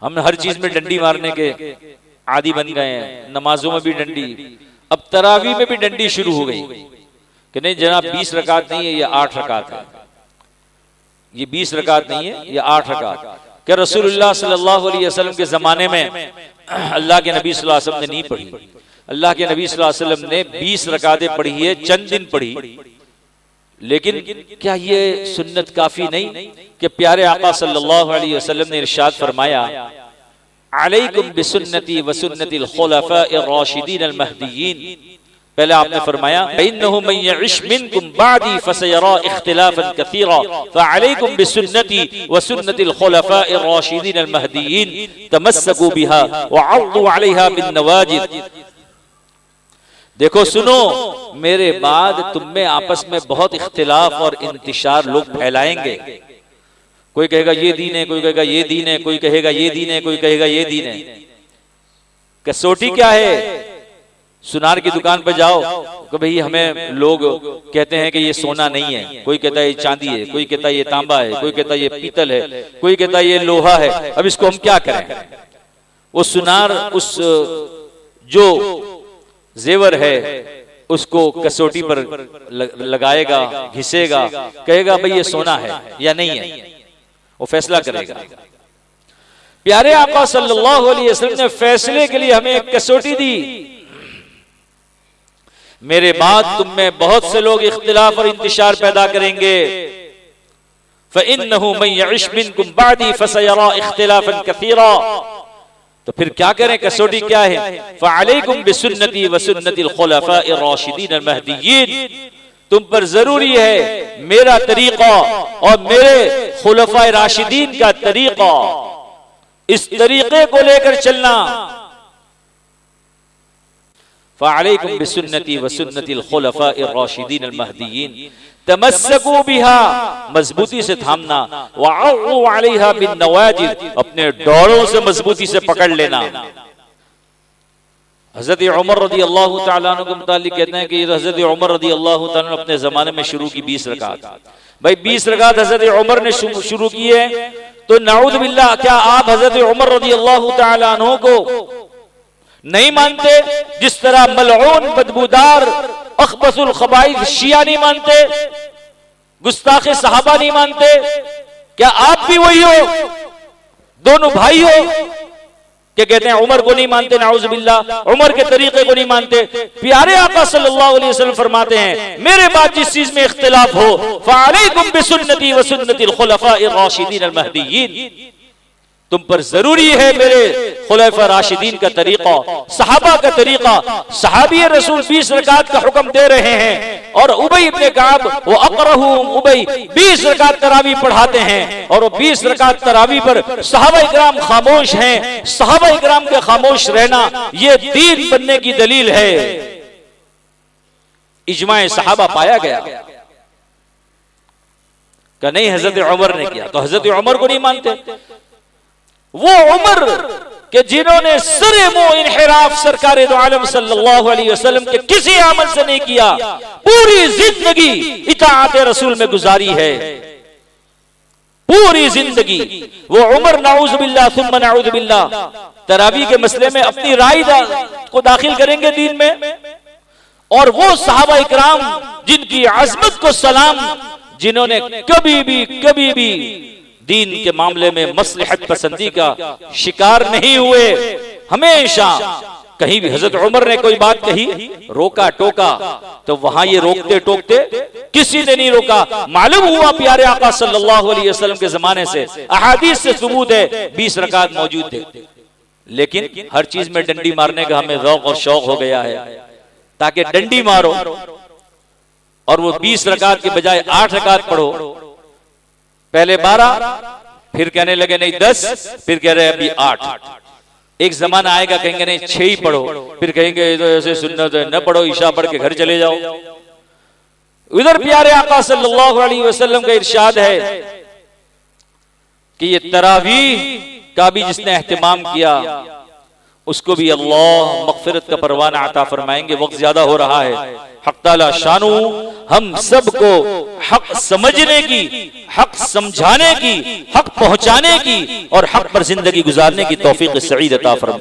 हम हर चीज में डंडी मारने के आदी बन गए हैं, नमाजों में भी डंडी, अब तरावी में भी डंडी शुरू हो गई कि नहीं जनाब 20 रकात नहीं है, ये 8 रकात है, ये 20 रकात नहीं है, ये 8 रकात। क्या रसूलुल्लाह सल्लल्लाहु अलैहि वसल्लम के जमाने में अल्लाह के नबी सल्लल्लाहु अलैहि वसल्लम ने नहीं पढ़ी, अल्लाह के नबी सल्लल्लाहु अलैहि वसल्लम ने 20 रकातें पढ़ी है, चंद दिन पढ़ी, लेकिन क्या ये सुन्नत काफी नहीं कि प्यारे आका सल्लल्लाहु अलैहि वसल्लम ने इरशाद फरमाया, अलैकुम बिसुन्नती व सुन्नतिल खुलफाए राशिदीन अल महदीयीन। पहले आपने फरमाया इन्नहु मन यइश मिनकुम बादी फसयरा इख्तिलाफन कसीरा फअलैकुम बिसुन्नती व सुन्नतिल खुलफाए राशिदीन अल महदीयीन तमस्सकू बिहा व अद्दू अलैहा बिन नवाजिद। देखो सुनो, मेरे बाद तुम में आपस में बहुत इख्तिलाफ और इंतिशार लोग फैलाएंगे, कोई कहेगा ये दीन है, कोई कहेगा ये दीन है, कोई कहेगा ये दीन है, कोई कहेगा ये दीन है। कसौटी क्या है? सुनार की दुकान पर जाओ कि भाई हमें लोग कहते हैं कि ये सोना नहीं है, कोई कहता है ये चांदी है, कोई कहता है ये तांबा है, कोई कहता है ये पीतल है, कोई कहता है ये लोहा है, अब इसको हम क्या करें? वो सुनार उस जो जेवर है उसको कसौटी पर लगाएगा, घिसेगा, कहेगा भाई ये सोना है या नहीं है, वो फैसला करेगा। प्यारे आका सल्लल्लाहु अलैहि वसल्लम ने फैसले के लिए हमें एक कसौटी दी। मेरे बाद तुम में बहुत से लोग इख्तिलाफ और इंतिशार पैदा करेंगे, फइन्नहु मन यइश मिनकुम बादी फसयरा इख्तिलाफन कसीरा। तो फिर क्या करें? कसौटी क्या है? फअलैकुम बिसुन्नती व सुन्नतिल खुलफाए राशिदीन अल महदीयीन। तुम पर जरूरी है मेरा तरीका और मेरे खुलफाए राशिदीन का तरीका, इस तरीके को लेकर चलना। फअलैकुम बिसुन्नती व सुन्नतिल खुलफाए राशिदीन अल महदीयीन तमस्सकू बिहा, मजबूती से थामना, वअद्दू अलैहा बिन नवाजिद, अपने डोरों से मजबूती से पकड़ लेना। हजरत उमर रदी अल्लाह तआला अन्हु के मुतालिक कहते हैं कि हजरत उमर रदी अल्लाह तआला अन्हु अपने जमाने में शुरू की 20 रकात। भाई 20 रकात हजरत उमर ने शुरू की है, तो नाऊज़ बिल्लाह, क्या आप हजरत उमर रदी अल्लाह तआला अन्हु को नहीं मानते? जिस तरह मलऊन बदबूदार अखबसुल खबाइस शिया नहीं मानते, गुस्ताखे सहाबा नहीं मानते, क्या आप भी वही हो? दोनों भाई हो कि कहते हैं उमर को नहीं मानते, नाऊज़ बिल्लाह, उमर के तरीके को नहीं मानते। प्यारे आका सल्लल्लाहु अलैहि वसल्लम फरमाते हैं, मेरे बाद जिस चीज में इख्तिलाफ हो फअलैकुम बिसुन्नती व सुन्नतिल खुलफाए राशिदीन अल महदीयीन। तुम पर जरूरी है मेरे खुलफा राशिदीन का तरीका, सहाबा का तरीका। सहाबी रसूल 20 रकात का हुक्म दे रहे हैं और उबई इब्ने काब वो अक़रहु उबई 20 रकात तरावी पढ़ाते हैं, और वो 20 रकात तरावी पर सहाबा इकराम खामोश हैं। सहाबा इकराम के खामोश रहना ये दीन बनने की दलील है। इजमाए सहाबा पाया गया कि नहीं हजरत उमर ने किया, तो हजरत उमर को नहीं मानते। वो उमर के जिन्होंने सरे मुंह इन्हिराफ सरकारे दो आलम सल्लल्लाहु अलैहि वसल्लम के किसी अमल से नहीं किया, पूरी जिंदगी इताअत रसूल में गुजारी है, पूरी जिंदगी। वो उमर नाऊज़ बिल्लाह सुम्मा नाऊज़ बिल्लाह तरावी के मसले में अपनी राय को दाखिल करेंगे दीन में, और वो सहाबा इकराम जिनकी अज़मत को सलाम, जिन्होंने कभी भी दीन के मामले में मसलहत पसंदी का शिकार नहीं हुए, हमेशा कहीं भी हजरत उमर ने कोई बात कही, रोका टोका, तो वहां ये रोकते टोकते किसी ने नहीं रोका। मालूम हुआ प्यारे आका सल्लल्लाहु अलैहि वसल्लम के जमाने से, अहादीस से सबूत है 20 रकात मौजूद थे, लेकिन हर चीज में डंडी मारने का हमें ज़ौक़ और शौक हो गया है, ताकि डंडी मारो और वो 20 रकात के बजाय 8 रकात पढ़ो। पहले 12, फिर कहने लगे नहीं 10, फिर कह रहे अभी 8। एक जमाना आएगा कहेंगे नहीं 6 ही पढ़ो, फिर कहेंगे तो ऐसे सुन्नत है, न पढ़ो, ईशा पढ़ के घर चले जाओ। उधर प्यारे आका सल्लल्लाहु अलैहि वसल्लम का इरशाद है कि ये तरावीह का भी जिसने एहतिमाम किया उसको भी अल्लाह मग़फ़िरत का परवाना अता फरमाएंगे। वक्त ज्यादा हो रहा है। हक़ ताला शानू हम सबको हक समझने की, हक समझाने की, हक पहुंचाने की और हक पर जिंदगी गुजारने की तौफीक सईद अता फरमाए।